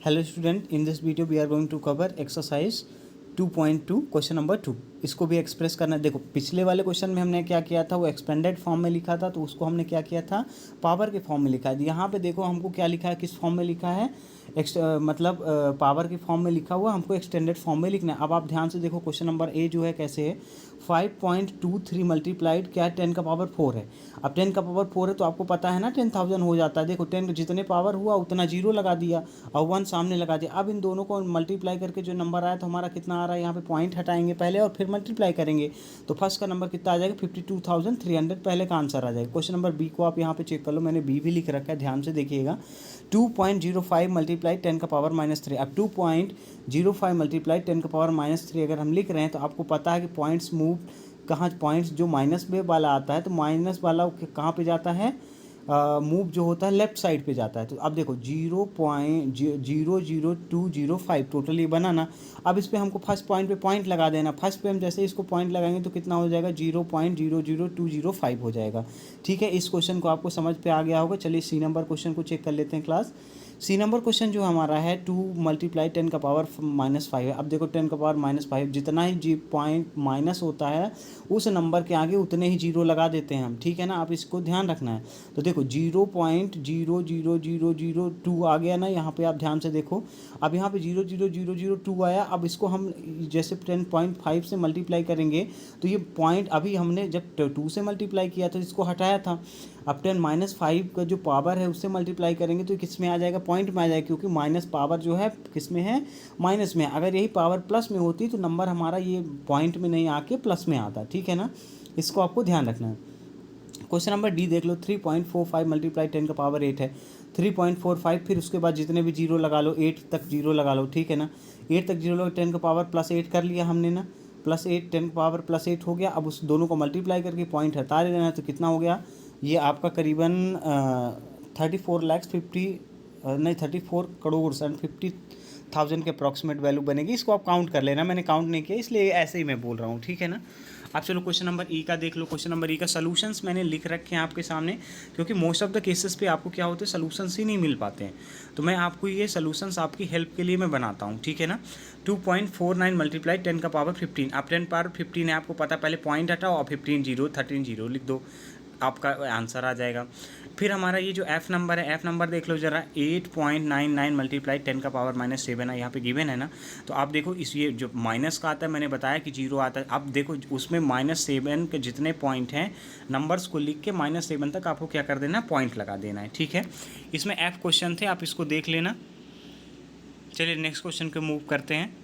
Hello student, in this video we are going to cover exercise 2.2 question number 2। इसको भी express करना है। देखो, पिछले वाले क्वेश्चन में हमने क्या किया था, वो एक्सपेंडेड फॉर्म में लिखा था, तो उसको हमने क्या किया था, पावर के फॉर्म में लिखा है। यहाँ पे देखो हमको क्या लिखा है, किस फॉर्म में लिखा है, मतलब पावर के फॉर्म में लिखा हुआ, हमको एक्सटेंडेड फॉर्म में लिखना है। अब आप ध्यान से देखो, क्वेश्चन नंबर ए जो है कैसे है, 5.23 मल्टीप्लाइड क्या है, 10 का पावर 4 है। अब 10 का पावर 4 है तो आपको पता है ना 10,000 हो जाता है। देखो 10 जितने पावर हुआ उतना जीरो लगा दिया और 1 सामने लगा दिया। अब इन दोनों को मल्टीप्लाई करके जो नंबर आया तो हमारा कितना आ रहा है, यहाँ पे पॉइंट हटाएंगे पहले और फिर मल्टीप्लाई करेंगे, तो फर्स्ट का नंबर कितना आ जाएगा, 52,300 पहले का आंसर आ जाएगा। क्वेश्चन नंबर बी को आप यहाँ पे चेक कर लो, मैंने बी भी लिख रखा है, ध्यान से देखिएगा। 2.05 मल्टीप्लाई 10 का पावर -3। अब 2.05 मल्टीप्लाई 10 का पावर -3 अगर हम लिख रहे हैं तो आपको पता है कि पॉइंट्स मूव कहाँ, पॉइंट्स जो माइनस में वाला आता है तो माइनस वाला कहाँ पे जाता है, मूव जो होता है लेफ्ट साइड पे जाता है। तो अब देखो 0.00205 टोटल ये बनाना। अब इस पर हमको फर्स्ट पॉइंट पे पॉइंट लगा देना। फर्स्ट पे हम जैसे इसको पॉइंट लगाएंगे तो कितना हो जाएगा, 0.00205 हो जाएगा। ठीक है, इस क्वेश्चन को आपको समझ पे आ गया होगा। चलिए सी नंबर क्वेश्चन को चेक कर लेते हैं क्लास। सी नंबर क्वेश्चन जो हमारा है 2 मल्टीप्लाई 10 का पावर -5 है। अब देखो 10 का पावर -5, जितना ही जी पॉइंट माइनस होता है उस नंबर के आगे उतने ही जीरो लगा देते हैं हम। ठीक है ना, आप इसको ध्यान रखना है। तो देखो 0.00002 आ गया ना, यहाँ पे आप ध्यान से देखो। अब यहाँ पे 0.00002 आया। अब इसको हम जैसे 10.5 से मल्टीप्लाई करेंगे तो ये पॉइंट अभी हमने जब 2 से मल्टीप्लाई किया तो इसको हटाया था। अब 10-5 का जो पावर है उससे मल्टीप्लाई करेंगे तो किस में आ जाएगा, पॉइंट में आ जाएगा, क्योंकि माइनस पावर जो है किस में है, माइनस में। अगर यही पावर प्लस में होती तो नंबर हमारा ये पॉइंट में नहीं आके प्लस में आता। ठीक है ना, इसको आपको ध्यान रखना है। क्वेश्चन नंबर डी देख लो, 3.45 मल्टीप्लाई 10 का पावर 8 है। 3.45, फिर उसके बाद जितने भी जीरो लगा लो, 8 तक जीरो लगा लो। ठीक है ना, 8 तक जीरो लगा, 10 का पावर +8 कर लिया हमने ना, +8, 10 का पावर +8 हो गया। अब उस दोनों को मल्टीप्लाई करके पॉइंट हटा देना, तो कितना हो गया, ये आपका करीबन 34 करोड़ 50,000 के अप्रॉक्सीमेट वैल्यू बनेगी। इसको आप काउंट कर लेना, मैंने काउंट नहीं किया इसलिए ऐसे ही मैं बोल रहा हूँ। ठीक है ना, आप चलो क्वेश्चन नंबर ई का देख लो। क्वेश्चन नंबर ई का सॉल्यूशंस मैंने लिख रखे हैं आपके सामने, क्योंकि मोस्ट ऑफ द केसेस पे आपको क्या होते हैं, सॉल्यूशंस ही नहीं मिल पाते हैं। तो मैं आपको ये सॉल्यूशंस आपकी हेल्प के लिए मैं बनाता हूँ। ठीक है ना, 2.49 मल्टीप्लाई 10 का पावर 15। आप 10 पावर 15 है, आपको पता, पहले पॉइंट हटाओ और 15 जीरो 13 जीरो लिख दो, आपका आंसर आ जाएगा। फिर हमारा ये जो एफ नंबर है, एफ नंबर देख लो जरा, 8.99 मल्टीप्लाई 10 का पावर -7 है, यहाँ पे गिवन है ना। तो आप देखो इस ये जो माइनस का आता है, मैंने बताया कि जीरो आता है। अब देखो उसमें -7 के जितने पॉइंट हैं, नंबर्स को लिख के -7 तक आपको क्या कर देना है, पॉइंट लगा देना है। ठीक है, इसमें एफ क्वेश्चन थे, आप इसको देख लेना। चलिए नेक्स्ट क्वेश्चन को मूव करते हैं।